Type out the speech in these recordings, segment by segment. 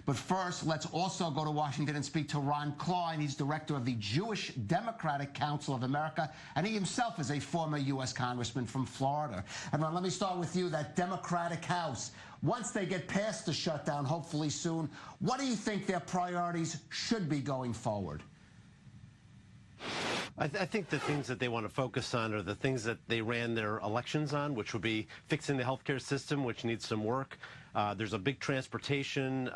But first, let's also go to Washington and speak to Ron Klein. He's director of the Jewish Democratic Council of America, and he himself is a former U.S. congressman from Florida. And Ron, let me start with you, that Democratic House. Once they get past the shutdown, hopefully soon, what do you think their priorities should be going forward? I think the things that they want to focus on are the things that they ran their elections on, which would be fixing the healthcare system, which needs some work. There's a big transportation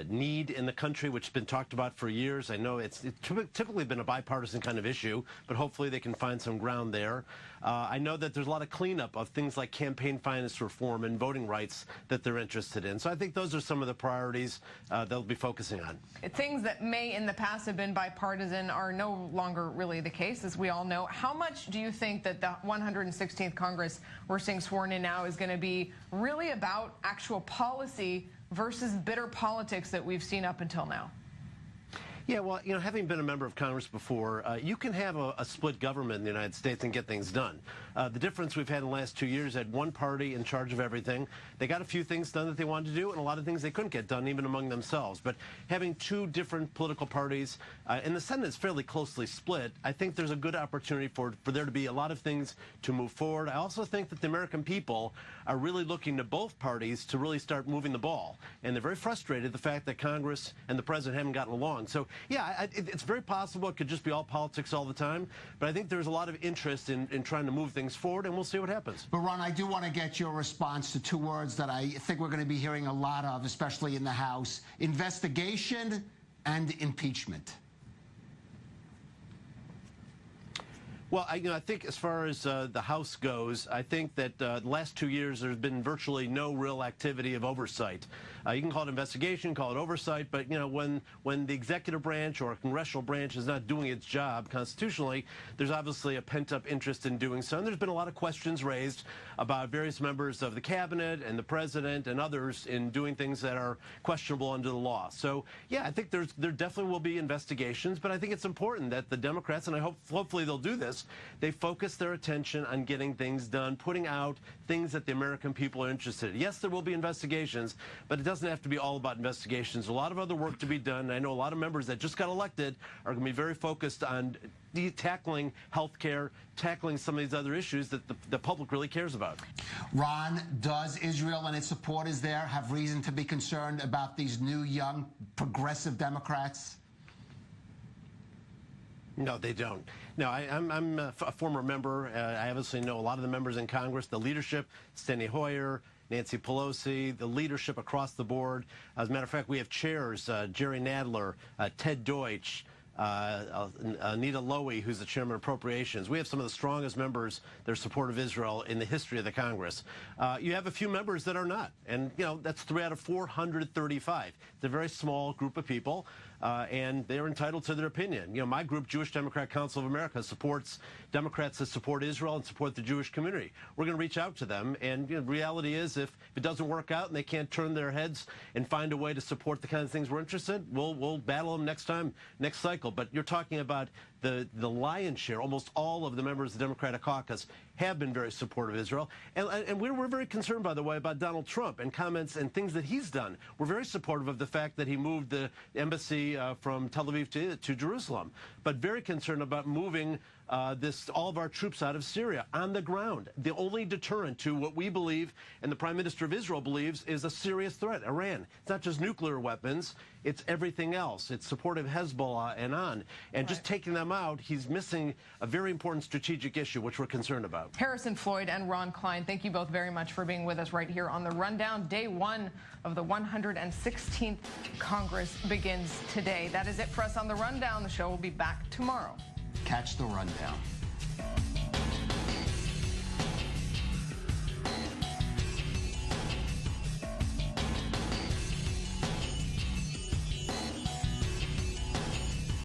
need in the country, which has been talked about for years. I know it's typically been a bipartisan kind of issue, but hopefully they can find some ground there. I know that there's a lot of cleanup of things like campaign finance reform and voting rights that they're interested in. So I think those are some of the priorities they'll be focusing on. Things that may in the past have been bipartisan are no longer really the case, as we all know. How much do you think that the 116th Congress we're seeing sworn in now is going to be really about actual policy versus bitter politics that we've seen up until now? Yeah, well, you know, having been a member of Congress before, you can have a split government in the United States and get things done. The difference we've had in the last 2 years had one party in charge of everything. They got a few things done that they wanted to do, and a lot of things they couldn't get done even among themselves. But having two different political parties, and the Senate is fairly closely split, I think there's a good opportunity for there to be a lot of things to move forward. I also think that the American people are really looking to both parties to really start moving the ball. And they're very frustrated at the fact that Congress and the president haven't gotten along. So, yeah, it's very possible it could just be all politics all the time, but I think there's a lot of interest in trying to move things forward, and we'll see what happens. But, Ron, I do want to get your response to two words that I think we're going to be hearing a lot of, especially in the House: investigation and impeachment. Well, I think as far as the House goes, I think that the last 2 years there's been virtually no real activity of oversight. You can call it investigation, call it oversight, but you know, when the executive branch or a congressional branch is not doing its job constitutionally, there's obviously a pent-up interest in doing so. And there's been a lot of questions raised about various members of the cabinet and the president and others in doing things that are questionable under the law. So, yeah, I think there definitely will be investigations, but I think it's important that the Democrats, and hopefully they'll do this, they focus their attention on getting things done, putting out things that the American people are interested in. Yes, there will be investigations, but it doesn't have to be all about investigations. A lot of other work to be done. I know a lot of members that just got elected are going to be very focused on tackling health care, tackling some of these other issues that the public really cares about. Ron, does Israel and its supporters there have reason to be concerned about these new, young, progressive Democrats? No, they don't. No, I'm a former member. I obviously know a lot of the members in Congress, the leadership, Steny Hoyer, Nancy Pelosi, the leadership across the board. As a matter of fact, we have chairs, Jerry Nadler, Ted Deutsch, Anita Lowy, who's the chairman of appropriations. We have some of the strongest members that are supportive of Israel in the history of the Congress. You have a few members that are not, and you know that's 3 out of 435. It's a very small group of people, and they're entitled to their opinion. You know, my group, Jewish Democratic Council of America, supports Democrats that support Israel and support the Jewish community. We're going to reach out to them, and you know, the reality is, if it doesn't work out and they can't turn their heads and find a way to support the kind of things we're interested, we'll battle them next time, next cycle. But you're talking about the lion's share, almost all of the members of the Democratic caucus have been very supportive of Israel. And we're very concerned, by the way, about Donald Trump and comments and things that he's done. We're very supportive of the fact that he moved the embassy from Tel Aviv to Jerusalem, but very concerned about moving all of our troops out of Syria on the ground. The only deterrent to what we believe and the Prime Minister of Israel believes is a serious threat, Iran. It's not just nuclear weapons, it's everything else. It's supportive Hezbollah and on. And just taking them out, he's missing a very important strategic issue, which we're concerned about. Harrison Floyd and Ron Klein, thank you both very much for being with us right here on The Rundown. Day one of the 116th Congress begins today. That is it for us on The Rundown. The show will be back tomorrow. Catch The Rundown.